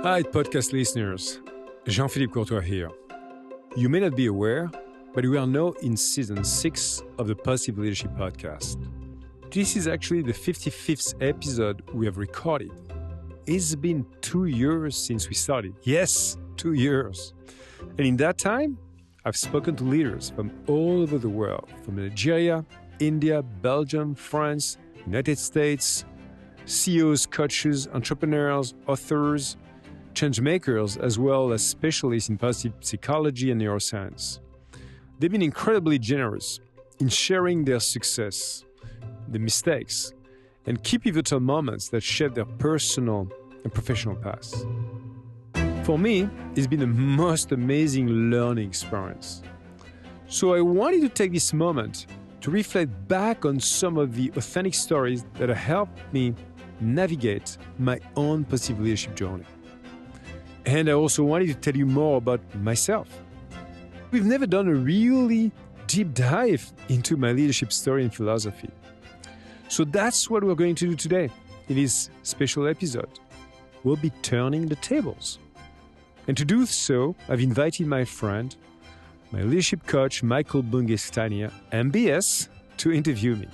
Hi, podcast listeners. Jean-Philippe Courtois here. You may not be aware, but we are now in season 6 of the Positive Leadership Podcast. This is actually the 55th episode we have recorded. It's been 2 years since we started. Yes, 2 years. And in that time, I've spoken to leaders from all over the world, from Nigeria, India, Belgium, France, United States, CEOs, coaches, entrepreneurs, authors, changemakers, as well as specialists in positive psychology and neuroscience. They've been incredibly generous in sharing their success, the mistakes, and key pivotal moments that shape their personal and professional paths. For me, it's been the most amazing learning experience. So I wanted to take this moment to reflect back on some of the authentic stories that have helped me navigate my own positive leadership journey. And I also wanted to tell you more about myself. We've never done a really deep dive into my leadership story and philosophy. So that's what we're going to do today in this special episode. We'll be turning the tables. And to do so, I've invited my friend, my leadership coach, Michael Bungay Stanier, MBS, to interview me.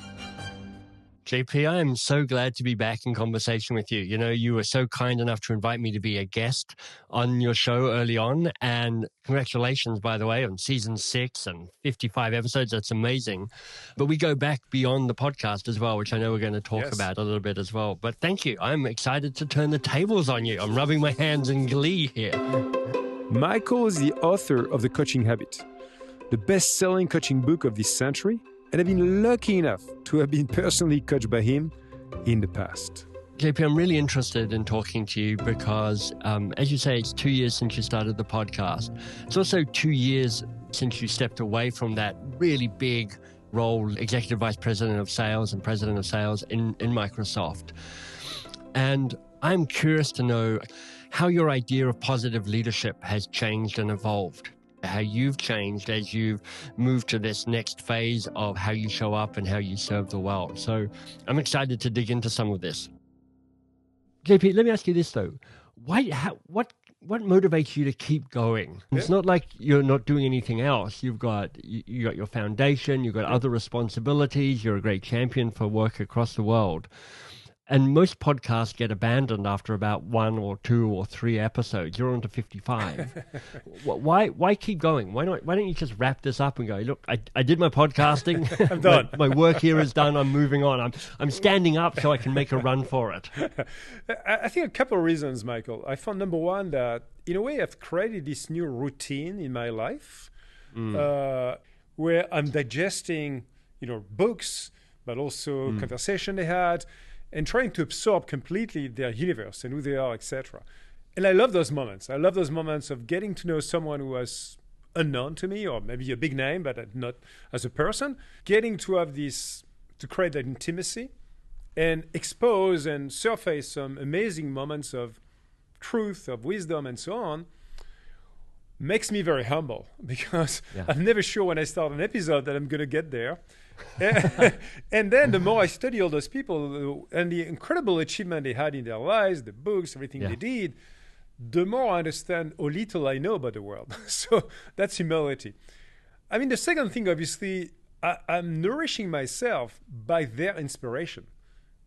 JP, I am so glad to be back in conversation with you. You know, you were so kind enough to invite me to be a guest on your show early on. And congratulations, by the way, on season 6 and 55 episodes. That's amazing. But we go back beyond the podcast as well, which I know we're going to talk about a little bit as well. But thank you. I'm excited to turn the tables on you. I'm rubbing my hands in glee here. Michael is the author of The Coaching Habit, the best-selling coaching book of this century, and I've been lucky enough to have been personally coached by him in the past. JP, I'm really interested in talking to you because, as you say, it's 2 years since you started the podcast. It's also 2 years since you stepped away from that really big role, Executive Vice President of Sales and President of Sales in Microsoft. And I'm curious to know how your idea of positive leadership has changed and evolved. How you've changed as you've moved to this next phase of how you show up and how you serve the world. So I'm excited to dig into some of this. JP, let me ask you this though. What motivates you to keep going? It's not like you're not doing anything else. You got your foundation, you've got other responsibilities, you're a great champion for work across the world. And most podcasts get abandoned after about 1 or 2 or 3 episodes. You're on to 55. Why keep going? Why don't you just wrap this up and go, look, I did my podcasting. I'm done. my work here is done. I'm moving on. I'm standing up so I can make a run for it. I think a couple of reasons, Michael. I found number one that in a way I've created this new routine in my life where I'm digesting, books, but also conversation they had, and trying to absorb completely their universe and who they are, etc. And I love those moments. I love those moments of getting to know someone who was unknown to me, or maybe a big name, but not as a person, getting to have this, to create that intimacy and expose and surface some amazing moments of truth, of wisdom, and so on, makes me very humble because I'm never sure when I start an episode that I'm going to get there. And then the more I study all those people and the incredible achievement they had in their lives, the books, everything they did, the more I understand how little I know about the world. So that's humility. I mean, the second thing, obviously, I'm nourishing myself by their inspiration.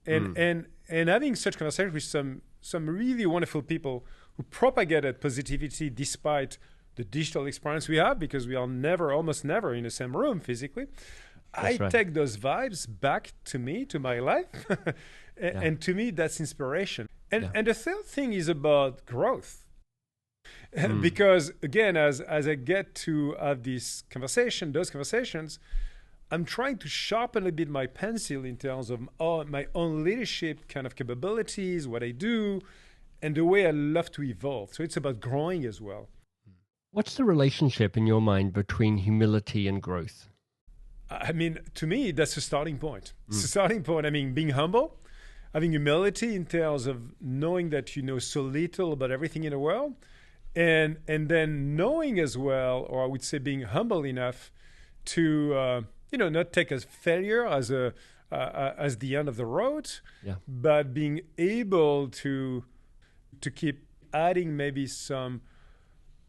And having such conversations with some really wonderful people who propagated positivity despite the digital experience we have, because we are almost never in the same room physically. I take those vibes back to me, to my life. And to me, that's inspiration. And the third thing is about growth. Because again, as I get to have those conversations, I'm trying to sharpen a bit my pencil in terms of my own leadership kind of capabilities, what I do, and the way I love to evolve. So it's about growing as well. What's the relationship in your mind between humility and growth? I mean, to me, that's a starting point. It's a starting point. I mean, being humble, having humility in terms of knowing that you know so little about everything in the world, and then knowing as well, or I would say being humble enough to not take as failure as the end of the road, but being able to keep adding maybe some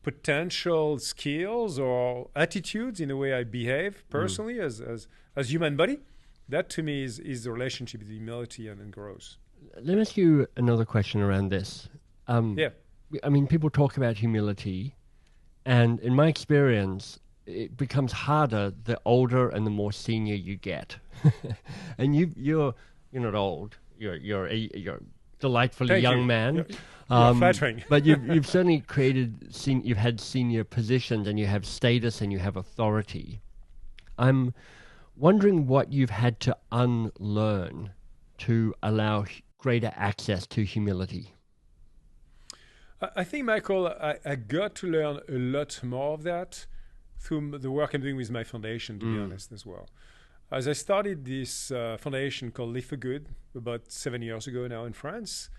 potential skills or attitudes in the way I behave personally as human body. That to me is the relationship with humility and growth. Let me ask you another question around this. Yeah. I mean, people talk about humility, and in my experience, it becomes harder the older and the more senior you get. And you're not old. You're a delightfully Thank young you. man. You're flattering. But you've certainly you've had senior positions, and you have status, and you have authority. I'm wondering what you've had to unlearn to allow greater access to humility. I think, Michael, I got to learn a lot more of that through the work I'm doing with my foundation, to be honest, as well. As I started this foundation called Live for Good about 7 years ago now in France,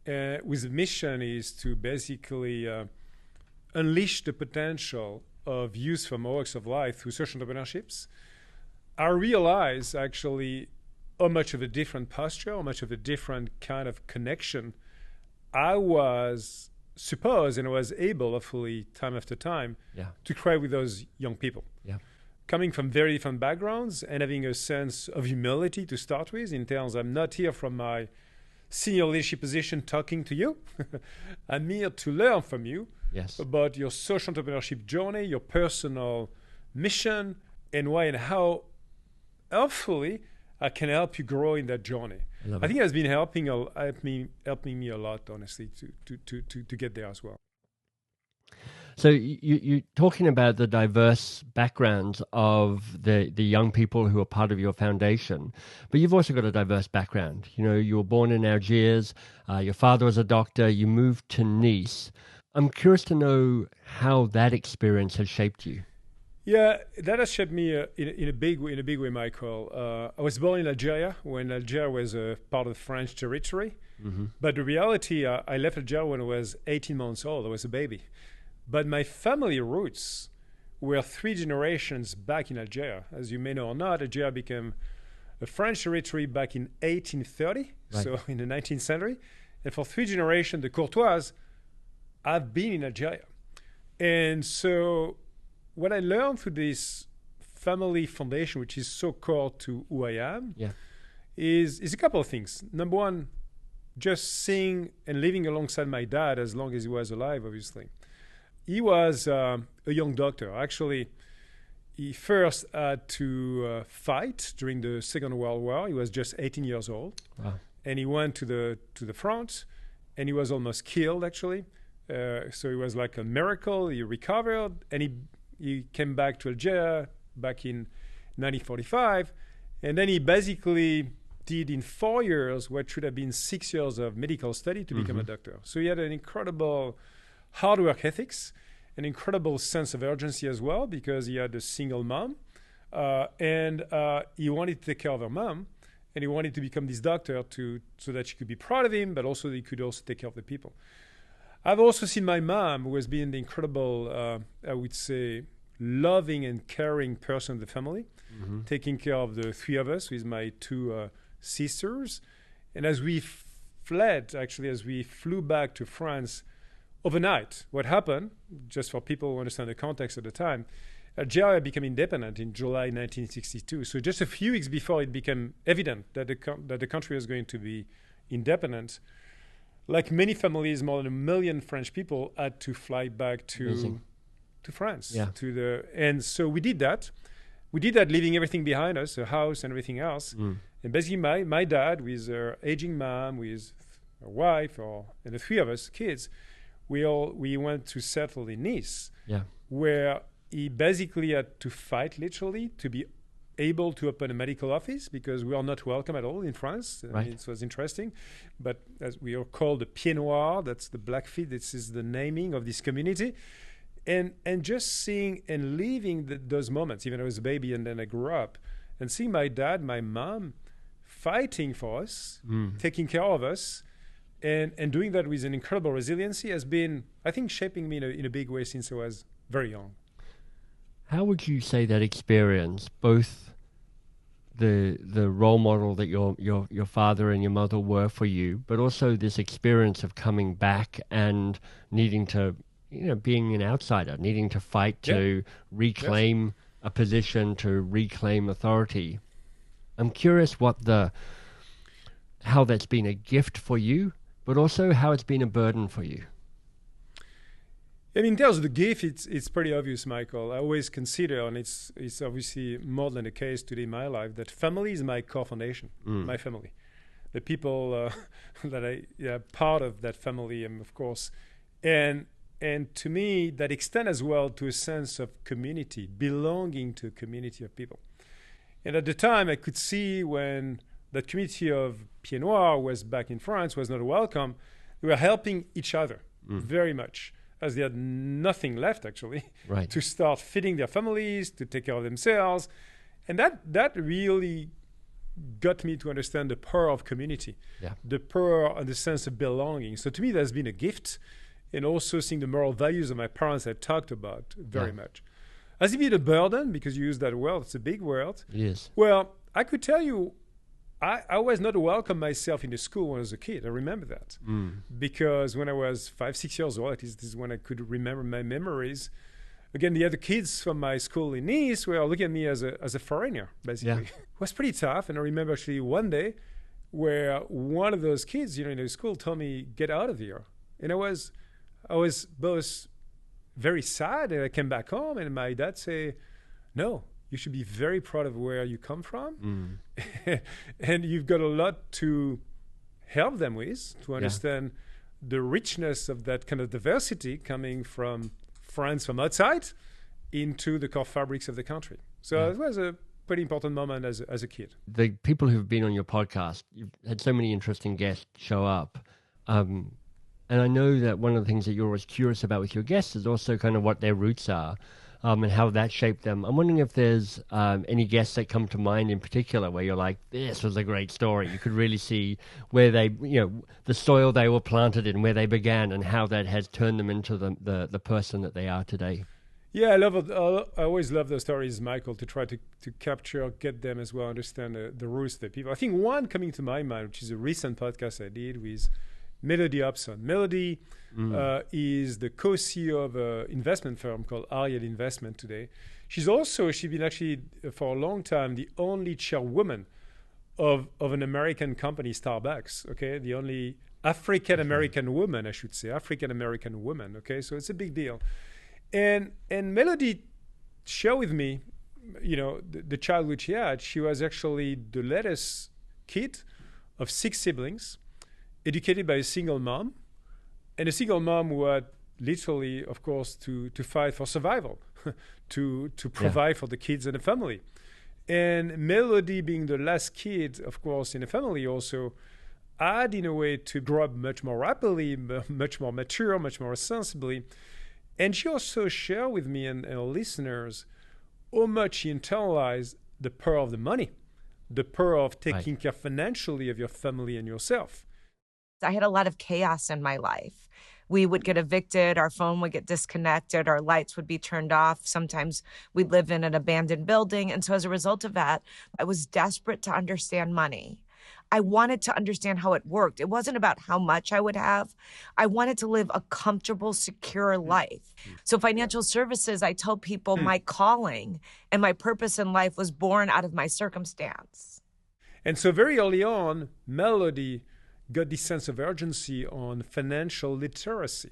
with the mission is to basically unleash the potential of youth from all walks of life through social entrepreneurships. I realized actually how much of a different posture, how much of a different kind of connection I was supposed and was able, hopefully, time after time, to create with those young people. Yeah. Coming from very different backgrounds and having a sense of humility to start with, in terms I'm not here from my senior leadership position talking to you. I'm here to learn from you about your social entrepreneurship journey, your personal mission, and why and how, hopefully, I can help you grow in that journey. I think it has been helping me a lot, honestly, to get there as well. So you're talking about the diverse backgrounds of the young people who are part of your foundation, but you've also got a diverse background. You know, you were born in Algiers, your father was a doctor, you moved to Nice. I'm curious to know how that experience has shaped you. Yeah, that has shaped me in a big way, Michael. I was born in Algeria when Algeria was a part of French territory. Mm-hmm. But the reality, I left Algeria when I was 18 months old. I was a baby. But my family roots were 3 generations back in Algeria. As you may know or not, Algeria became a French territory back in 1830, so in the 19th century. And for 3 generations, the Courtois have been in Algeria. And so what I learned through this family foundation, which is so core to who I am, is a couple of things. Number one, just seeing and living alongside my dad as long as he was alive, obviously. He was a young doctor. Actually, he first had to fight during the Second World War. He was just 18 years old. Wow. And he went to the front, and he was almost killed, actually. So it was like a miracle. He recovered, and he came back to Algeria back in 1945. And then he basically did in 4 years what should have been 6 years of medical study to become a doctor. So he had an incredible hard work ethics, an incredible sense of urgency as well, because he had a single mom. And he wanted to take care of her mom. And he wanted to become this doctor so that she could be proud of him, but also that he could also take care of the people. I've also seen my mom, who has been the incredible, I would say, loving and caring person of the family, taking care of the 3 of us with my 2 sisters. And as we as we flew back to France overnight, what happened, just for people who understand the context at the time, Algeria became independent in July 1962. So just a few weeks before it became evident that the country was going to be independent, like many families, more than 1 million French people had to fly back to France. Yeah. And so we did that. We did that leaving everything behind us, a house and everything else. And basically my dad, with her aging mom, with her wife, and the 3 of us kids, we went to settle in Nice, where he basically had to fight literally to be able to open a medical office, because we are not welcome at all in France. I mean, it was interesting. But as we are called the Pieds Noirs, that's the Blackfeet, this is the naming of this community. And just seeing and living those moments, even though I was a baby and then I grew up, and seeing my dad, my mom fighting for us, taking care of us, and doing that with an incredible resiliency has been, I think, shaping me in a big way since I was very young. How would you say that experience, both the role model that your father and your mother were for you, but also this experience of coming back and needing to, being an outsider, needing to fight to reclaim a position, to reclaim authority. I'm curious how that's been a gift for you, but also how it's been a burden for you. I mean, in terms of the gift, it's pretty obvious, Michael. I always consider, and it's obviously more than the case today in my life, that family is my core foundation, my family. The people that I part of that family, of course. And to me, that extends as well to a sense of community, belonging to a community of people. And at the time, I could see when that community of Pieds Noirs was back in France, was not welcome, they were helping each other very much, as they had nothing left, actually, to start feeding their families, to take care of themselves. And that really got me to understand the power of community, the power and the sense of belonging. So to me, that's been a gift, and also seeing the moral values of my parents I talked about very much. Has it been a burden? Because you use that word, it's a big word. Yes. Well, I could tell you, I was not welcome myself in the school when I was a kid. I remember that. Because when I was 5, 6 years old, at least this is when I could remember my memories. Again, the other kids from my school in Nice were looking at me as a foreigner, basically. It was pretty tough. And I remember actually one day where one of those kids, in the school told me, "Get out of here." And I was both very sad, and I came back home, and my dad said, "No, you should be very proud of where you come from. And you've got a lot to help them with, to understand the richness of that kind of diversity coming from France, from outside, into the core fabrics of the country." So it was a pretty important moment as a kid. The people who've been on your podcast, you've had so many interesting guests show up. And I know that one of the things that you're always curious about with your guests is also kind of what their roots are. And how that shaped them. I'm wondering if there's any guests that come to mind in particular where you're like, this was a great story. You could really see where they, the soil they were planted in, where they began, and how that has turned them into the person that they are today. Yeah, I love it. I always love those stories, Michael, to try to capture, get them as well, understand the roots of the people. I think one coming to my mind, which is a recent podcast I did with Melody Hobson. Melody is the co-CEO of an investment firm called Ariel Investment today. She's been actually for a long time the only chairwoman of an American company, Starbucks. Okay, the only African-American woman, I should say, African-American woman. Okay, so it's a big deal. And Melody shared with me, the childhood she had. She was actually the latest kid of 6 siblings, educated by a single mom, and a single mom who had literally, of course, to fight for survival, to provide for the kids and the family. And Melody, being the last kid, of course, in the family, also had, in a way, to grow up much more rapidly, much more mature, much more sensibly. And she also shared with me and our listeners how much she internalized the power of the money, the power of taking care financially of your family and yourself. I had a lot of chaos in my life. We would get evicted, our phone would get disconnected, our lights would be turned off. Sometimes we'd live in an abandoned building. And so as a result of that, I was desperate to understand money. I wanted to understand how it worked. It wasn't about how much I would have. I wanted to live a comfortable, secure life. So financial services, I tell people my calling and my purpose in life was born out of my circumstance. And so very early on, Melody got this sense of urgency on financial literacy.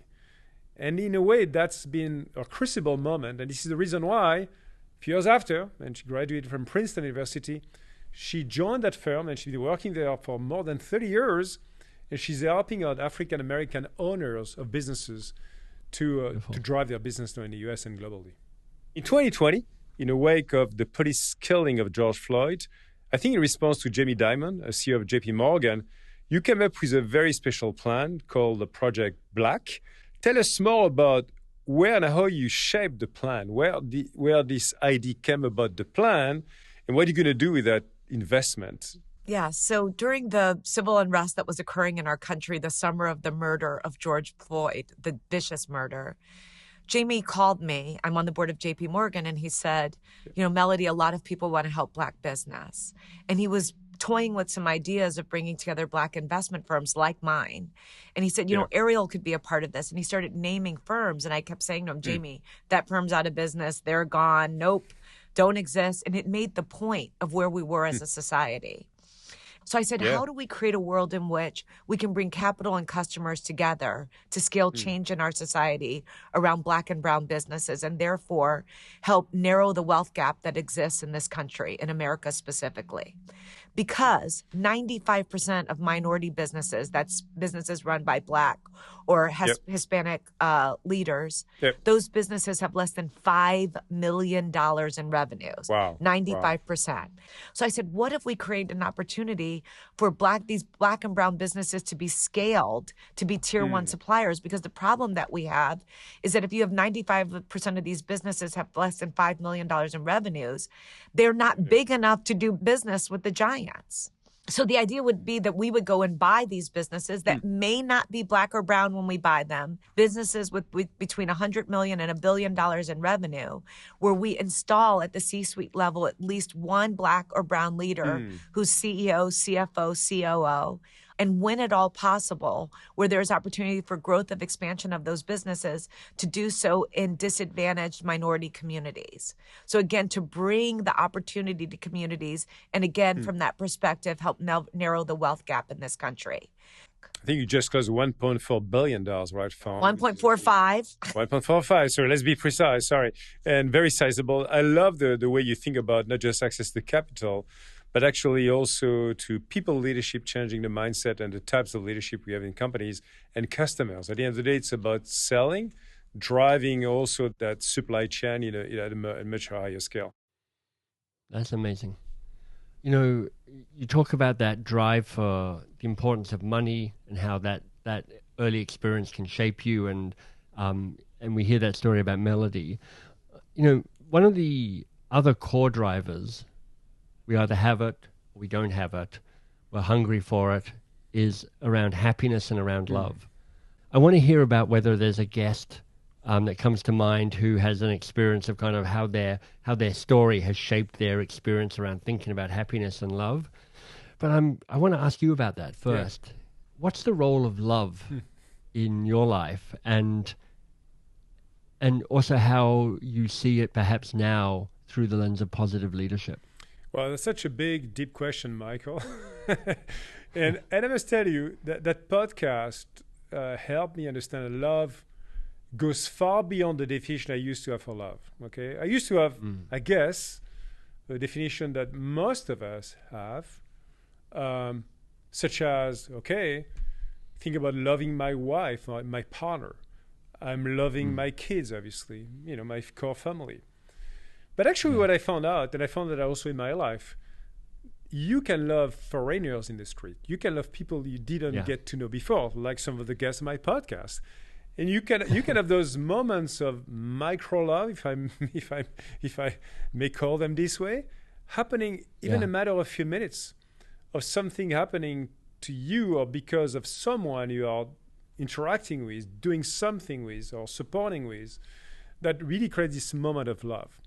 And in a way, that's been a crucible moment. And this is the reason why, a few years after, and she graduated from Princeton University, she joined that firm, and she's been working there for more than 30 years. And she's helping out African-American owners of businesses to drive their business now in the US and globally. In 2020, in the wake of the police killing of George Floyd, I think in response to Jamie Dimon, a CEO of JP Morgan, you came up with a very special plan called the Project Black. Tell us more about where and how you shaped the plan, where this idea came about the plan, and what you're going to do with that investment. Yeah, so during the civil unrest that was occurring in our country, the summer of the murder of George Floyd, the vicious murder, Jamie called me. I'm on the board of JP Morgan, and he said, Melody, a lot of people want to help Black business. And he was toying with some ideas of bringing together Black investment firms like mine. And he said, Ariel could be a part of this. And he started naming firms. And I kept saying to him, Jamie, that firm's out of business. They're gone. Nope, don't exist. And it made the point of where we were as a society. So I said, how do we create a world in which we can bring capital and customers together to scale change in our society around Black and brown businesses, and therefore help narrow the wealth gap that exists in this country, in America specifically? Because 95% of minority businesses, that's businesses run by Black or Hispanic leaders, those businesses have less than $5 million in revenues. Wow. 95%. Wow. So I said, what if we create an opportunity for these Black and brown businesses to be scaled, to be tier one suppliers? Because the problem that we have is that if you have 95% of these businesses have less than $5 million in revenues, they're not big enough to do business with the giants. So the idea would be that we would go and buy these businesses that may not be Black or brown when we buy them, businesses with between $100 million and $1 billion in revenue, where we install at the C-suite level at least one Black or brown leader who's CEO, CFO, COO, and when at all possible, where there's opportunity for growth of expansion of those businesses, to do so in disadvantaged minority communities. So again, to bring the opportunity to communities, and again, from that perspective, help narrow the wealth gap in this country. I think you just closed $1.4 billion, right? 1.45. 1.45. So let's be precise. Sorry. And very sizable. I love the way you think about not just access to capital, but actually also to people leadership, changing the mindset and the types of leadership we have in companies and customers. At the end of the day, it's about selling, driving also that supply chain at a much higher scale. That's amazing. You talk about that drive for the importance of money and how that early experience can shape you, and we hear that story about Melody. One of the other core drivers, we either have it or we don't have it, we're hungry for it, is around happiness and around love. I want to hear about whether there's a guest that comes to mind who has an experience of kind of how their story has shaped their experience around thinking about happiness and love. But I want to ask you about that first. Yeah. What's the role of love in your life, and also how you see it perhaps now through the lens of positive leadership? Well, that's such a big, deep question, Michael. and I must tell you that podcast helped me understand that love goes far beyond the definition I used to have for love. Okay, I used to have, I guess, the definition that most of us have, such as, think about loving my wife, my partner. I'm loving my kids, obviously, my core family. But actually what I found out, and I found that also in my life, you can love foreigners in the street. You can love people you didn't get to know before, like some of the guests on my podcast. And you can have those moments of micro love, if I may call them this way, happening even a matter of a few minutes, of something happening to you or because of someone you are interacting with, doing something with, or supporting with, that really creates this moment of love.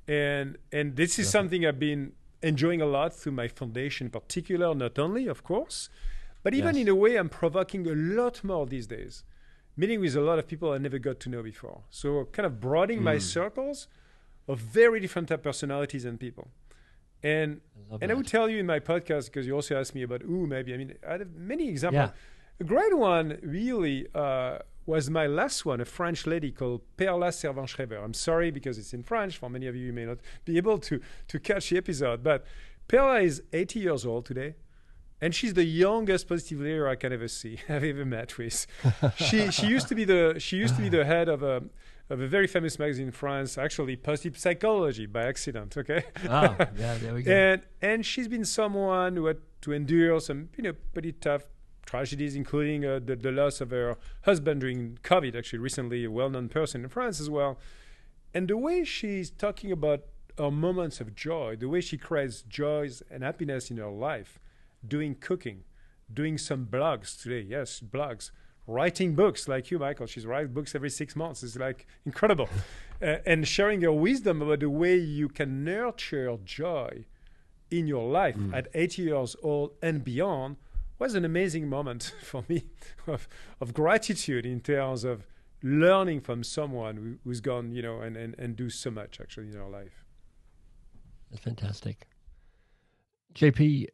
And this is something I've been enjoying a lot through my foundation in particular, not only, of course, but even in a way I'm provoking a lot more these days, meeting with a lot of people I never got to know before. So kind of broadening my circles of very different type of personalities and people. And I would tell you in my podcast, because you also asked me about maybe. I mean, I have many examples. Yeah. A great one really was my last one, a French lady called Perla Servan-Schreiber. I'm sorry because it's in French. For many of you may not be able to catch the episode. But Perla is 80 years old today. And she's the youngest positive leader I can ever see, I've ever met with. She used to be the head of a very famous magazine in France, actually Positive Psychology by accident. Okay. Oh, yeah, there we go. And she's been someone who had to endure some pretty tough tragedies, including the loss of her husband during COVID. Actually, recently, a well-known person in France as well. And the way she's talking about her moments of joy, the way she creates joys and happiness in her life. Doing cooking, doing some blogs today, blogs, writing books like you, Michael. She's writing books every 6 months. It's like incredible. And sharing your wisdom about the way you can nurture joy in your life at 80 years old and beyond was an amazing moment for me of gratitude in terms of learning from someone who's gone, and do so much actually in our life. That's fantastic. JP,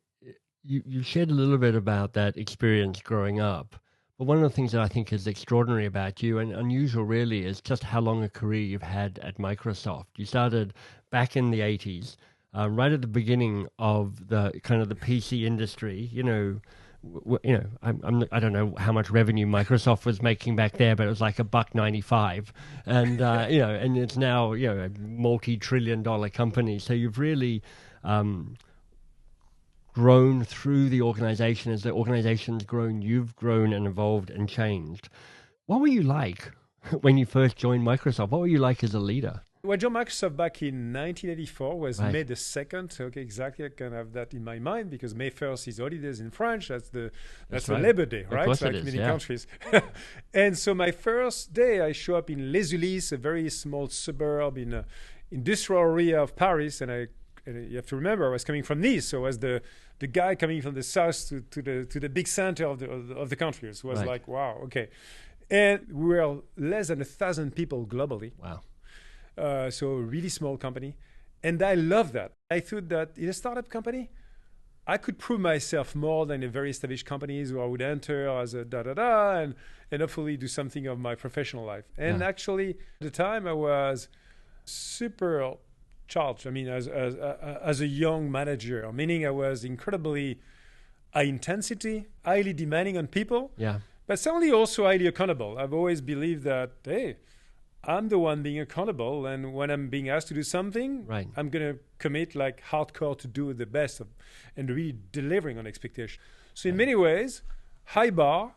you shared a little bit about that experience growing up. But one of the things that I think is extraordinary about you and unusual really is just how long a career you've had at Microsoft. You started back in the 80s, right at the beginning of the kind of the PC industry. I don't know how much revenue Microsoft was making back there, but it was like $1.95, and and it's now a multi-trillion-dollar company. So you've really grown through the organization. As the organization's grown, you've grown and evolved and changed. What were you like when you first joined Microsoft? What were you like as a leader? Well, I joined Microsoft back in 1984 was Right. May the 2nd. Okay, exactly. I can have that in my mind because May 1st is holidays in French. That's the right. Labor Day, right? course it Like is, many yeah. countries. And so my first day, I show up in Les Ulis, a very small suburb in the industrial area of Paris. And you have to remember, I was coming from Nice, so I was the guy coming from the south to the big center of the country. So it was Right. like, wow, okay. And we were less than 1,000 people globally. Wow. So a really small company. And I love that. I thought that in a startup company, I could prove myself more than in very established companies where I would enter as a and hopefully do something of my professional life. And Yeah. actually, at the time I was super charged. I mean, as a young manager, meaning I was incredibly high intensity, highly demanding on people, Yeah. but certainly also highly accountable. I've always believed that, hey, I'm the one being accountable, and when I'm being asked to do something, Right. I'm going to commit like hardcore to do the best and really delivering on expectation. So in many ways, high bar,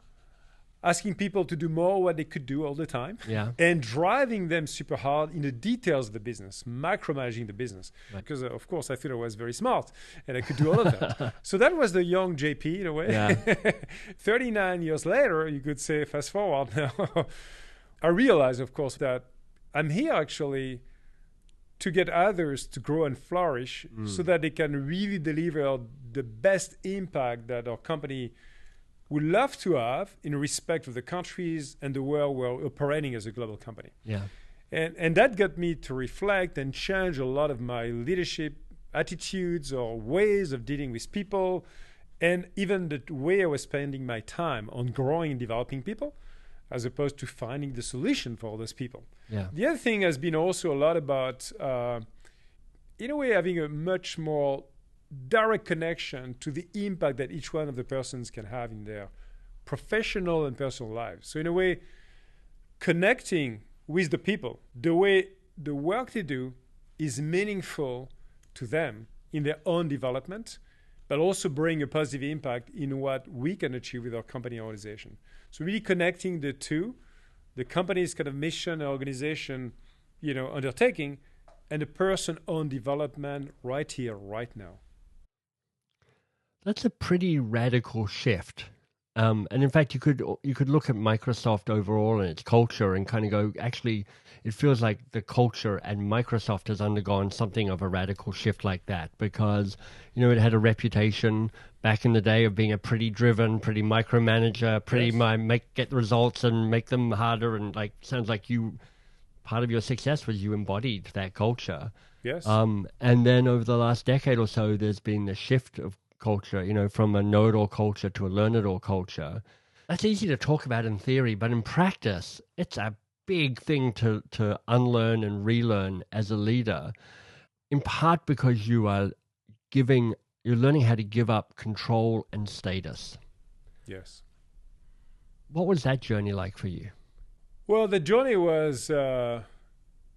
asking people to do more what they could do all the time, Yeah. and driving them super hard in the details of the business, micromanaging the business. Right. Because of course I thought I was very smart and I could do all of that. So that was the young JP in a way. Yeah. 39 years later, you could say fast forward now. I realize, of course, that I'm here actually to get others to grow and flourish so that they can really deliver the best impact that our company would love to have in respect of the countries and the world we're operating as a global company. Yeah. And that got me to reflect and change a lot of my leadership attitudes or ways of dealing with people, and even the way I was spending my time on growing and developing people, as opposed to finding the solution for all those people. Yeah. The other thing has been also a lot about, in a way, having a much more direct connection to the impact that each one of the persons can have in their professional and personal lives. So in a way, connecting with the people, the way the work they do is meaningful to them in their own development, but also bring a positive impact in what we can achieve with our company organization. So really connecting the two, the company's kind of mission, organization, undertaking, and the person-owned development right here, right now. That's a pretty radical shift. And in fact, you could look at Microsoft overall and its culture and kind of go, actually, it feels like the culture and Microsoft has undergone something of a radical shift like that, because, it had a reputation back in the day of being a pretty driven, pretty micromanager, pretty get the results and make them harder. And sounds like part of your success was you embodied that culture. Yes. And then over the last decade or so, there's been the shift of culture, from a know-it-all culture to a learn-it-all culture. That's easy to talk about in theory, but in practice, it's a big thing to unlearn and relearn as a leader, in part because you're learning how to give up control and status. Yes. What was that journey like for you? Well, the journey was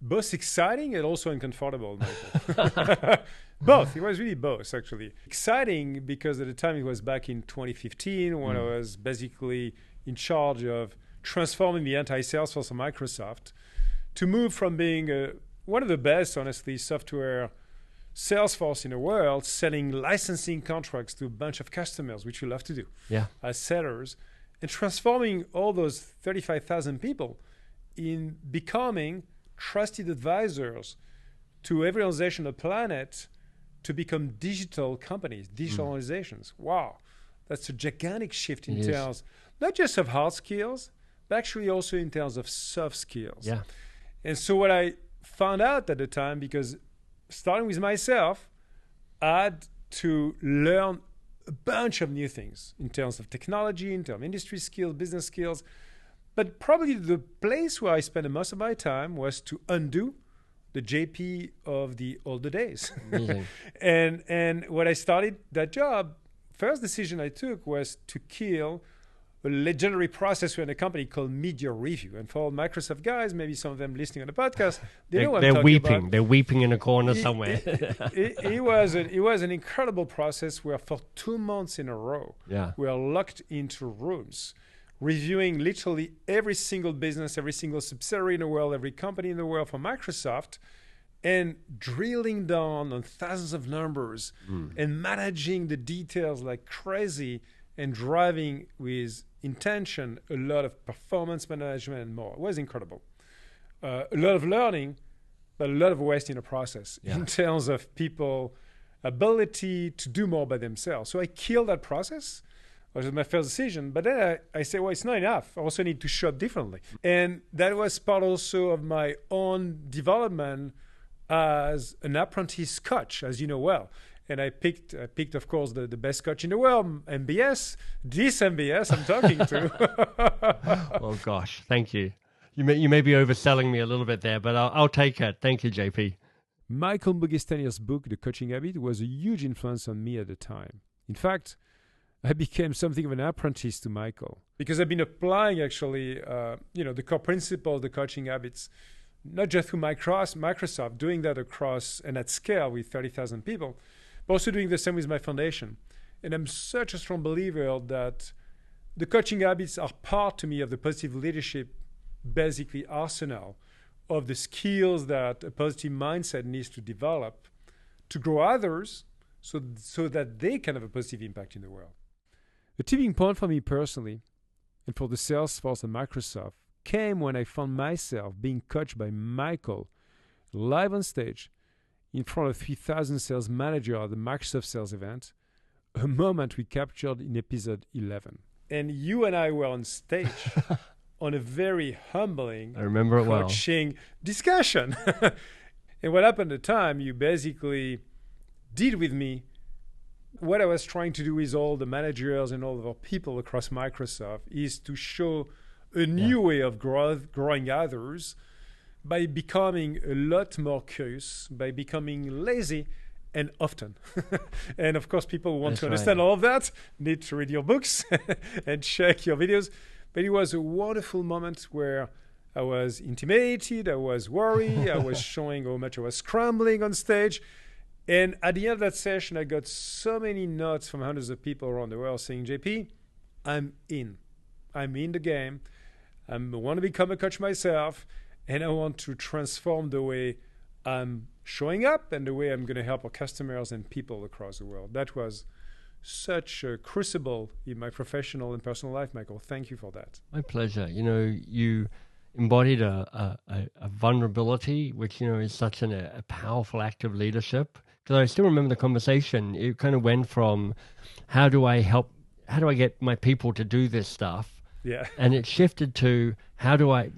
both exciting and also uncomfortable, Michael. Both. It was really both, actually. Exciting because at the time it was back in 2015 when I was basically in charge of transforming the entire sales force of Microsoft to move from being one of the best, honestly, software sales force in the world, selling licensing contracts to a bunch of customers, which we love to do Yeah. as sellers, and transforming all those 35,000 people in becoming trusted advisors to every organization on the planet to become digital companies, digital organizations. Wow, that's a gigantic shift in terms, not just of hard skills, but actually also in terms of soft skills. Yeah. And so what I found out at the time, because starting with myself, I had to learn a bunch of new things in terms of technology, in terms of industry skills, business skills. But probably the place where I spent the most of my time was to undo the JP of the older days. And when I started that job, first decision I took was to kill a legendary process in a company called media review. And for all Microsoft guys, maybe some of them listening on the podcast, they know what I'm talking about. They're weeping in a corner somewhere. It was an incredible process where for 2 months in a row, we are locked into rooms, reviewing literally every single business, every single subsidiary in the world, every company in the world for Microsoft, and drilling down on thousands of numbers and managing the details like crazy and driving with intention a lot of performance management and more. It was incredible. A lot of learning, but a lot of waste in the process in terms of people ability to do more by themselves. So I killed that process. It was my first decision. But then I said, well, it's not enough. I also need to show up differently. And that was part also of my own development as an apprentice coach, as you know well. And I picked, of course, the best coach in the world, MBS, this MBS I'm talking to. Oh, gosh, thank you. You may be overselling me a little bit there, but I'll take it. Thank you, JP. Michael Bungay Stanier's book, The Coaching Habit, was a huge influence on me at the time. In fact, I became something of an apprentice to Michael because I've been applying actually, the core principle of the coaching habits, not just through Microsoft, doing that across and at scale with 30,000 people, but also doing the same with my foundation. And I'm such a strong believer that the coaching habits are part to me of the positive leadership, basically arsenal of the skills that a positive mindset needs to develop to grow others so that they can have a positive impact in the world. The tipping point for me personally and for the sales force at Microsoft came when I found myself being coached by Michael live on stage in front of 3,000 sales managers at the Microsoft sales event, a moment we captured in episode 11. And you and I were on stage on a very humbling coaching discussion. And what happened at the time, you basically did with me what I was trying to do with all the managers and all of our people across Microsoft is to show a new way of growing others by becoming a lot more curious, by becoming lazy and often. And of course, people who want to understand all of that need to read your books and check your videos. But it was a wonderful moment where I was intimidated, I was worried, I was showing how much I was scrambling on stage. And at the end of that session, I got so many notes from hundreds of people around the world saying, JP, I'm in the game. I want to become a coach myself, and I want to transform the way I'm showing up and the way I'm going to help our customers and people across the world. That was such a crucible in my professional and personal life, Michael. Thank you for that. My pleasure. You embodied a vulnerability, which, is such a powerful act of leadership. Because I still remember the conversation. It kind of went from, how do I get my people to do this stuff? Yeah. And it shifted to, how do I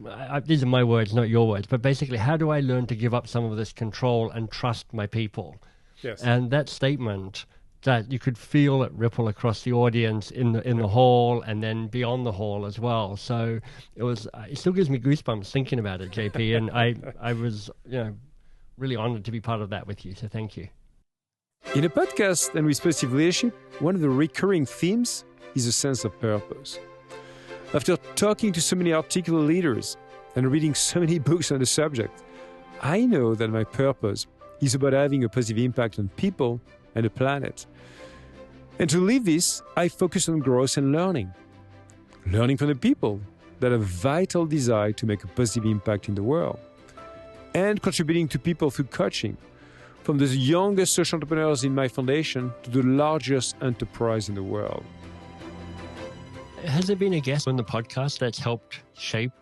these are my words, not your words, but basically, how do I learn to give up some of this control and trust my people? Yes. And that statement, that you could feel it ripple across the audience in the hall and then beyond the hall as well. So it still gives me goosebumps thinking about it, JP. And I was, really honored to be part of that with you. So thank you. In a podcast and with positive leadership, one of the recurring themes is a sense of purpose. After talking to so many articulate leaders and reading so many books on the subject, I know that my purpose is about having a positive impact on people and the planet. And to live this, I focus on growth and learning. Learning from the people that have vital desire to make a positive impact in the world. And contributing to people through coaching, from the youngest social entrepreneurs in my foundation to the largest enterprise in the world. Has there been a guest on the podcast that's helped shape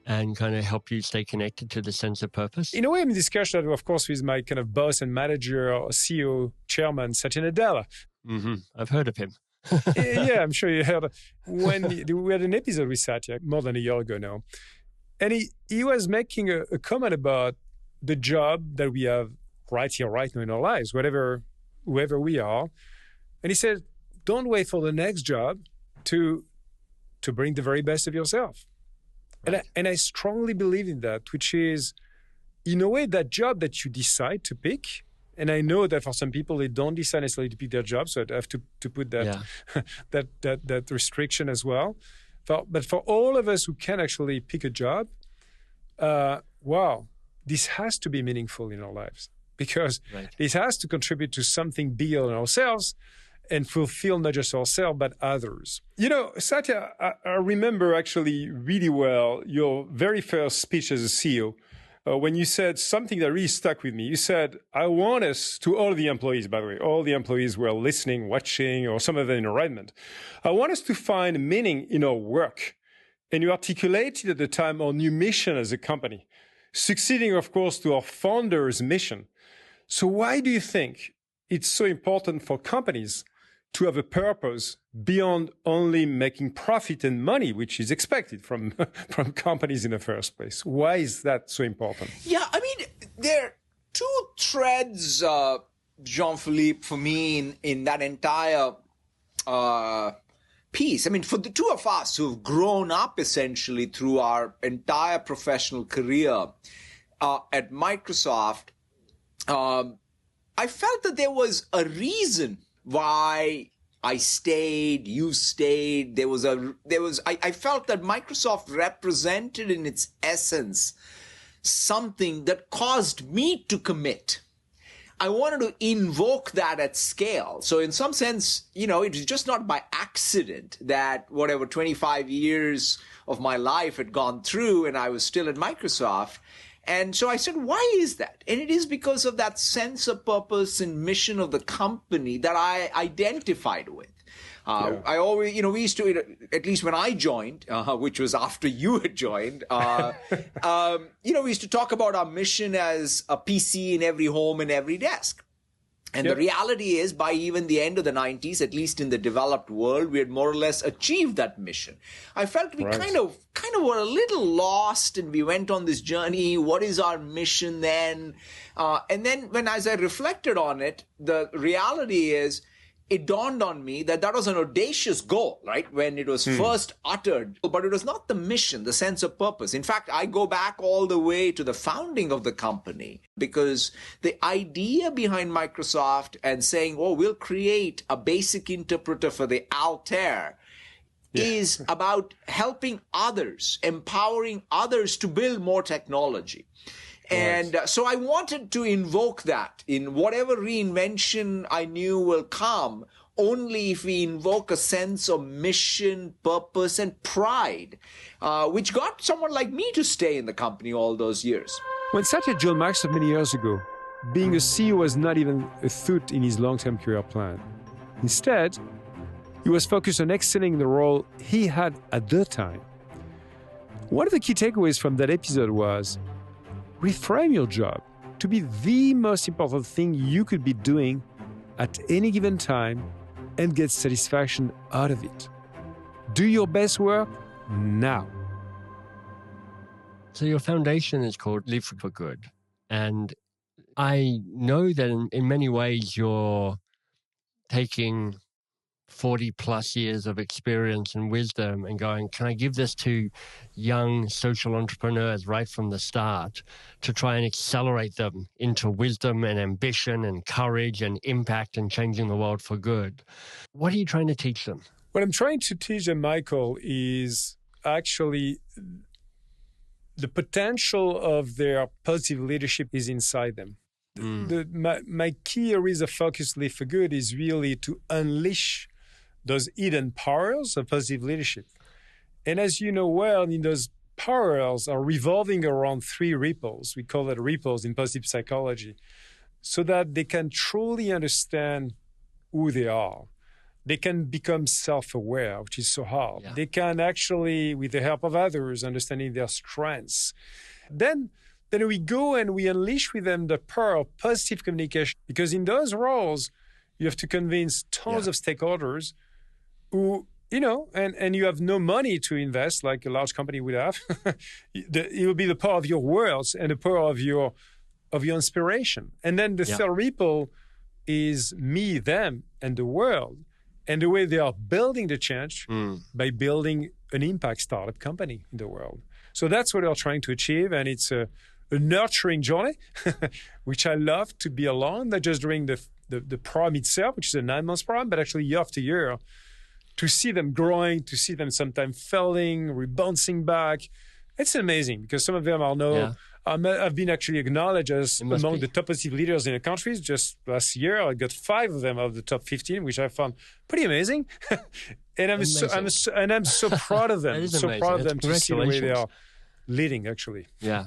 and kind of help you stay connected to the sense of purpose? In a way, I'm in discussion, of course, with my kind of boss and manager or CEO, chairman, Satya Nadella. Mm-hmm. I've heard of him. Yeah, I'm sure you heard. When we had an episode with Satya more than a year ago now, and he was making a comment about the job that we have right here, right now in our lives, whoever we are. And he said, don't wait for the next job to bring the very best of yourself. Right. And I strongly believe in that, which is, in a way, that job that you decide to pick. And I know that for some people, they don't decide necessarily to pick their job, so I have to put that that restriction as well. But for all of us who can actually pick a job, wow, this has to be meaningful in our lives, because this has to contribute to something bigger than ourselves and fulfill not just ourselves, but others. You know, Satya, I remember actually really well your very first speech as a CEO, when you said something that really stuck with me. You said, I want us, to all the employees, by the way, all the employees who are listening, watching, or some of them in alignment, I want us to find meaning in our work. And you articulated at the time our new mission as a company, succeeding, of course, to our founder's mission. So why do you think it's so important for companies to have a purpose beyond only making profit and money, which is expected from companies in the first place? Why is that so important? Yeah, I mean, there are two threads, Jean-Philippe, for me in that entire piece. I mean, for the two of us who've grown up essentially through our entire professional career at Microsoft, I felt that there was a reason why I stayed, you stayed. I felt that Microsoft represented in its essence something that caused me to commit. I wanted to invoke that at scale. So in some sense, it was just not by accident that 25 years of my life had gone through and I was still at Microsoft. And so I said, why is that? And it is because of that sense of purpose and mission of the company that I identified with. I always, we used to, at least when I joined, which was after you had joined, we used to talk about our mission as a PC in every home and every desk. And the reality is, by even the end of the 90s, at least in the developed world, we had more or less achieved that mission. I felt we kind of were a little lost, and we went on this journey. What is our mission then? And then as I reflected on it, the reality is, it dawned on me that was an audacious goal, right? When it was first uttered, but it was not the mission, the sense of purpose. In fact, I go back all the way to the founding of the company, because the idea behind Microsoft and saying, we'll create a basic interpreter for the Altair is about helping others, empowering others to build more technology. And so I wanted to invoke that in whatever reinvention I knew will come, only if we invoke a sense of mission, purpose, and pride, which got someone like me to stay in the company all those years. When Satya joined Microsoft many years ago, being a CEO was not even a thought in his long-term career plan. Instead, he was focused on excelling in the role he had at the time. One of the key takeaways from that episode was, reframe your job to be the most important thing you could be doing at any given time and get satisfaction out of it. Do your best work now. So your foundation is called Live for Good. And I know that in many ways you're taking 40 plus years of experience and wisdom and going, can I give this to young social entrepreneurs right from the start to try and accelerate them into wisdom and ambition and courage and impact and changing the world for good? What are you trying to teach them? What I'm trying to teach them, Michael, is actually the potential of their positive leadership is inside them. My key areas of focus, Live for Good, is really to unleash those hidden powers of positive leadership. And as you know well, those powers are revolving around three ripples. We call it ripples in positive psychology, so that they can truly understand who they are. They can become self-aware, which is so hard. Yeah. They can actually, with the help of others, understanding their strengths. Then we go and we unleash with them the power of positive communication. Because in those roles, you have to convince tons of stakeholders who, and you have no money to invest like a large company would have. It will be the power of your words and the power of your inspiration. And then the third ripple is me, them, and the world. And the way they are building the change by building an impact startup company in the world. So that's what they're trying to achieve. And it's a nurturing journey, which I love to be along, not just during the program itself, which is a 9-month program, but actually year after year, to see them growing, to see them sometimes failing, rebounding back. It's amazing because some of them I've been actually acknowledged as among the top positive leaders in the countries. Just last year, I got 5 of them out of the top 15, which I found pretty amazing. And I'm so proud of them. So proud of them to see the way they are leading, actually. Yeah.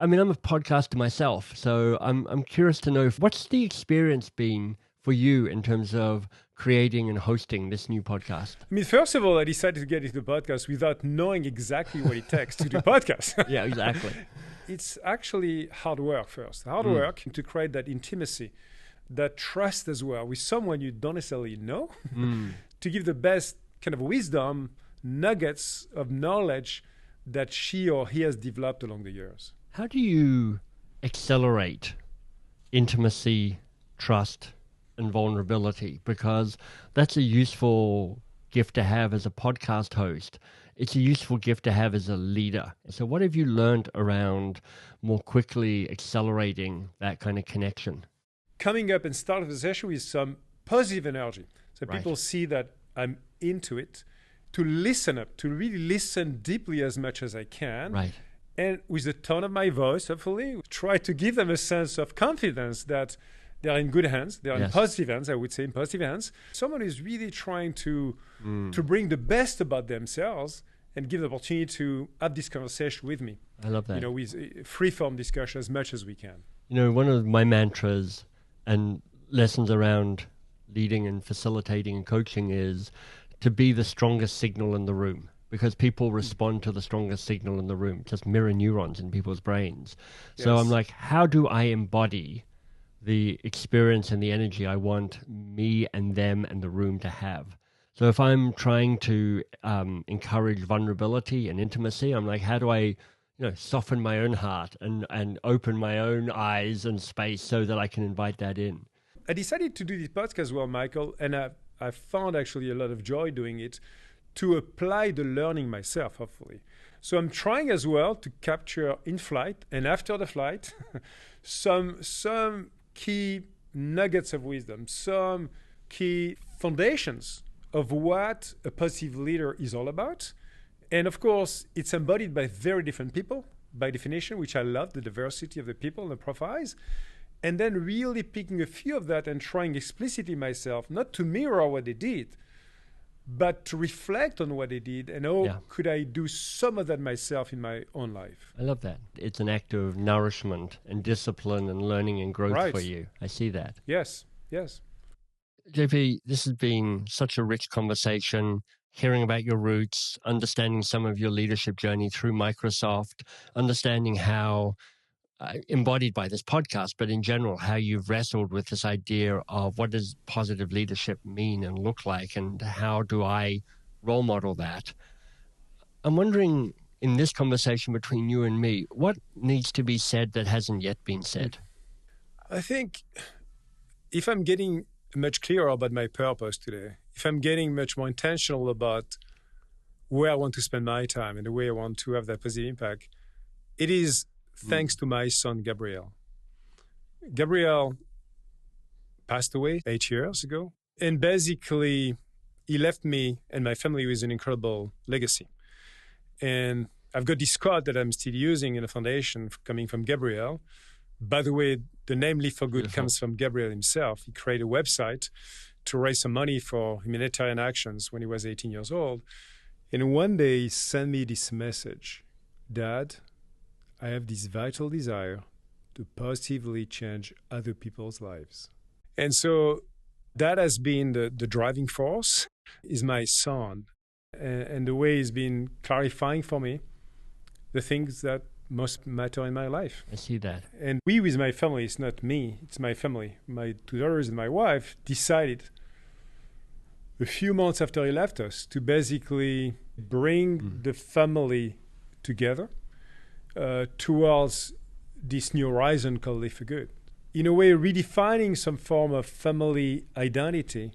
I mean, I'm a podcaster myself, so I'm curious to know what's the experience been for you in terms of creating and hosting this new podcast? I mean, first of all, I decided to get into the podcast without knowing exactly what it takes to do podcast. Yeah, exactly. It's actually hard work first. Hard work to create that intimacy, that trust as well with someone you don't necessarily know, to give the best kind of wisdom, nuggets of knowledge that she or he has developed along the years. How do you accelerate intimacy, trust, and vulnerability? Because that's a useful gift to have as a podcast host. It's a useful gift to have as a leader. So what have you learned around more quickly accelerating that kind of connection? Coming up and starting the session with some positive energy. So people see that I'm into it, to listen up, to really listen deeply as much as I can. Right. And with the tone of my voice, hopefully, try to give them a sense of confidence that they're in good hands. They're in positive hands, I would say, in positive hands. Someone is really trying to bring the best about themselves and give the opportunity to have this conversation with me. I love that. With free-form discussion as much as we can. One of my mantras and lessons around leading and facilitating and coaching is to be the strongest signal in the room. Because people respond to the strongest signal in the room, just mirror neurons in people's brains. So I'm like, how do I embody the experience and the energy I want me and them and the room to have? So if I'm trying to encourage vulnerability and intimacy, I'm like, how do I soften my own heart and open my own eyes and space so that I can invite that in? I decided to do this podcast as well, Michael, and I found actually a lot of joy doing it, to apply the learning myself, hopefully. So I'm trying as well to capture in flight and after the flight some key nuggets of wisdom, some key foundations of what a positive leader is all about. And of course, it's embodied by very different people, by definition, which I love, the diversity of the people and the profiles. And then really picking a few of that and trying explicitly myself, not to mirror what they did, but to reflect on what they did and could I do some of that myself in my own life. I love that. It's an act of nourishment and discipline and learning and growth for you. I see that. Yes. JP, this has been such a rich conversation, hearing about your roots, understanding some of your leadership journey through Microsoft, understanding how embodied by this podcast, but in general, how you've wrestled with this idea of what does positive leadership mean and look like, and how do I role model that? I'm wondering, in this conversation between you and me, what needs to be said that hasn't yet been said? I think if I'm getting much clearer about my purpose today, if I'm getting much more intentional about where I want to spend my time and the way I want to have that positive impact, it is thanks to my son, Gabriel. Gabriel passed away 8 years ago. And basically, he left me and my family with an incredible legacy. And I've got this quote that I'm still using in a foundation coming from Gabriel. By the way, the name Live for Good comes from Gabriel himself. He created a website to raise some money for humanitarian actions when he was 18 years old. And one day he sent me this message: Dad, I have this vital desire to positively change other people's lives. And so That has been the driving force, is my son. And the way he's been clarifying for me the things that most matter in my life. I see that. And we, with my family, it's not me, it's my family. My 2 daughters and my wife decided a few months after he left us to basically bring the family together towards this new horizon called Live for Good. In a way, redefining some form of family identity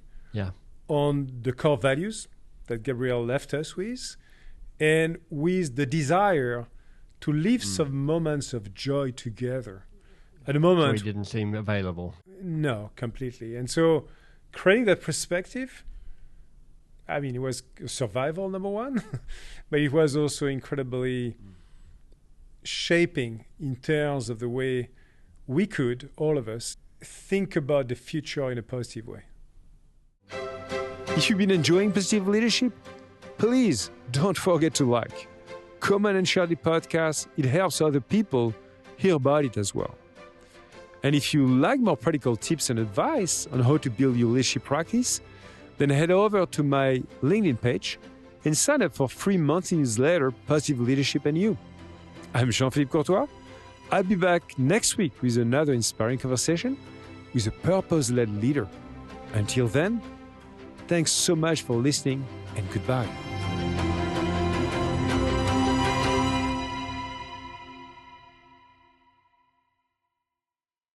on the core values that Gabriel left us with, and with the desire to live some moments of joy together. At the moment, Joy didn't seem available. No, completely. And so creating that perspective, I mean, it was survival, number one, but it was also incredibly shaping in terms of the way we could, all of us, think about the future in a positive way. If you've been enjoying Positive Leadership, please don't forget to like, comment and share the podcast. It helps other people hear about it as well. And if you like more practical tips and advice on how to build your leadership practice, then head over to my LinkedIn page and sign up for free monthly newsletter, Positive Leadership and You. I'm Jean-Philippe Courtois. I'll be back next week with another inspiring conversation with a purpose-led leader. Until then, thanks so much for listening and goodbye.